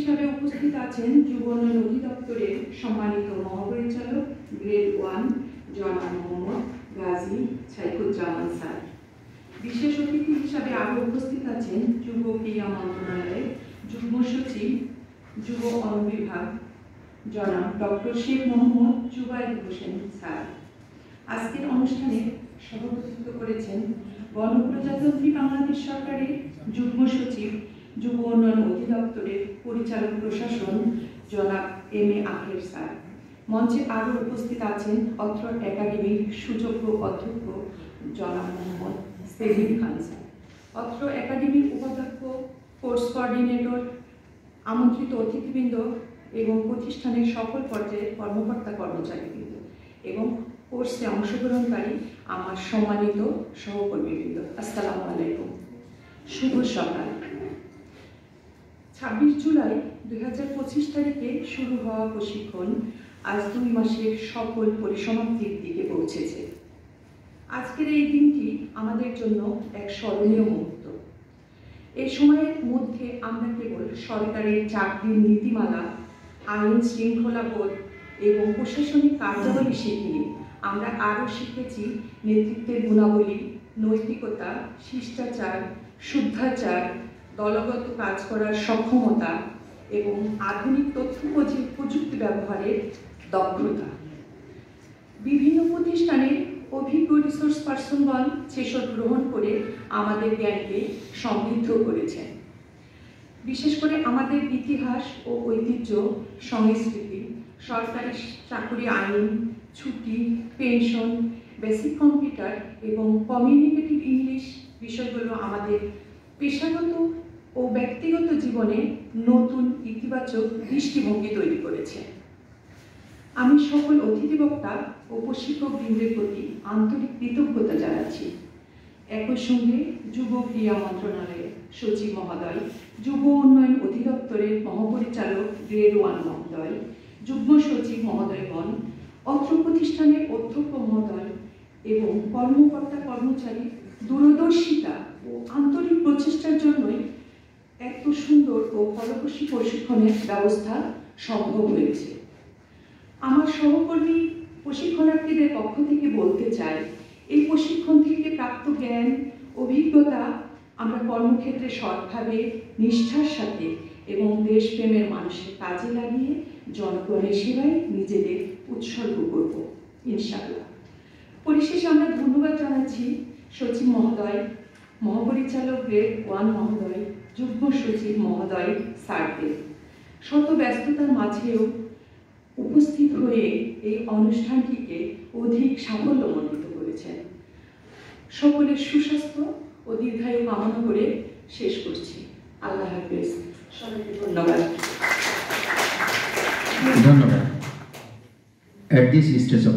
হিসাবে উপস্থিত আছেন যুব উন্নয়ন অধিদপ্তরের সম্মানিত মহাপরিচালক গ্রেড 1 জনাব মোহাম্মদ গাজী সাইফুজ্জামান স্যার। বিশেষ অতিথি হিসাবে আরও উপস্থিত আছেন যুব ক্রীড়া মন্ত্রণালয়ের যুগ্ম সচিব যুব অনুবিভাগ জনাব ডক্টর শেখ মোহাম্মদ জুবায়ের হোসেন স্যার। আজকের অনুষ্ঠানে সভাপতিত্ব করেছেন গণপ্রজাতন্ত্রী বাংলাদেশ সরকারের যুগ্ম সচিব যুব উন্নয়ন অধিদপ্তরের পরিচালক প্রশাসন জনাব এম এ আখের স্যার। মঞ্চে আরও উপস্থিত আছেন অত্র একাডেমির সুযোগ্য অধ্যক্ষ জনাব মোহাম্মদ সেলিম খান স্যার, অত্র একাডেমির উপাধ্যক্ষ, কোর্স কোঅর্ডিনেটর, আমন্ত্রিত অতিথিবৃন্দ এবং প্রতিষ্ঠানের সকল পর্যায়ের কর্মকর্তা কর্মচারীবৃন্দ এবং কোর্সে অংশগ্রহণকারী আমার সম্মানিত সহকর্মীবৃন্দ, আসসালামু আলাইকুম। শুভ সকাল। 26 জুলাই 2025 তারিখে শুরু হওয়া প্রশিক্ষণ আজ 2 মাসের সফল পরিসমাপ্তির দিকে পৌঁছেছে। আজকের এই দিনটি আমাদের জন্য এক স্মরণীয় মুহূর্ত। এই সময়ের মধ্যে আমরা কেবল সরকারের চাকরির নীতিমালা, আইন শৃঙ্খলা বোধ এবং প্রশাসনিক কার্যাবলী শিখিনি, আমরা আরও শিখেছি নেতৃত্বের গুণাবলী, নৈতিকতা, শিষ্টাচার, শুদ্ধাচার, দলগত কাজ করার সক্ষমতা এবং আধুনিক তথ্য প্রযুক্তি ব্যবহারের দক্ষতা। বিভিন্ন প্রতিষ্ঠানে অভিজ্ঞ রিসোর্স পার্সনগণ সেসব গ্রহণ করে আমাদের জ্ঞানকে সমৃদ্ধ করেছেন। বিশেষ করে আমাদের ইতিহাস ও ঐতিহ্য, সংস্কৃতি, সরকারি চাকরি আইন, ছুটি, পেনশন, বেসিক কম্পিউটার এবং কমিউনিকেটিভ ইংলিশ বিষয়গুলো আমাদের পেশাগত ও ব্যক্তিগত জীবনে নতুন ইতিবাচক দৃষ্টিভঙ্গি তৈরি করেছে। আমি সকল অতিথি বক্তা ও প্রশিক্ষকবৃন্দের প্রতি আন্তরিক কৃতজ্ঞতা জানাচ্ছি। একই সঙ্গে যুব ক্রীড়া মন্ত্রণালয়ের সচিব মহোদয়, যুব উন্নয়ন অধিদপ্তরের মহাপরিচালক গ্রেড 1 মহোদয়, যুগ্ম সচিব মহোদয়গণ, অত্র প্রতিষ্ঠানের অধ্যক্ষ মহোদয় এবং কর্মকর্তা কর্মচারী দূরদর্শিতা ও আন্তরিক প্রচেষ্টার জন্যই এত সুন্দর ও ফলপ্রসূ প্রশিক্ষণের ব্যবস্থা সম্ভব হয়েছে। আমার সহকর্মী প্রশিক্ষণার্থীদের পক্ষ থেকে বলতে চাই, এই প্রশিক্ষণ থেকে প্রাপ্ত জ্ঞান, অভিজ্ঞতা আমরা কর্মক্ষেত্রে সৎভাবে, নিষ্ঠার সাথে এবং দেশপ্রেমের মানুষের কাজে লাগিয়ে জনগণের সেবায় নিজেদের উৎসর্গ করব ইনশাআল্লাহ। পরিশেষে আমরা ধন্যবাদ জানাচ্ছি সচিব মহোদয়, মহাপরিচালক গ্রেড 1 মহোদয়, যুগ্ম সচিব মহোদয় স্যারদের। শত ব্যস্ততার মাঝেও উপস্থিত হয়ে এই অনুষ্ঠানটিকে অধিক সাফল্যমণ্ডিত করেছেন। সকলের সুস্বাস্থ্য ও দীর্ঘায়ু কামনা করে শেষ করছি। আল্লাহ হাফেজ। সবাইকে ধন্যবাদ। ধন্যবাদ। At this stage of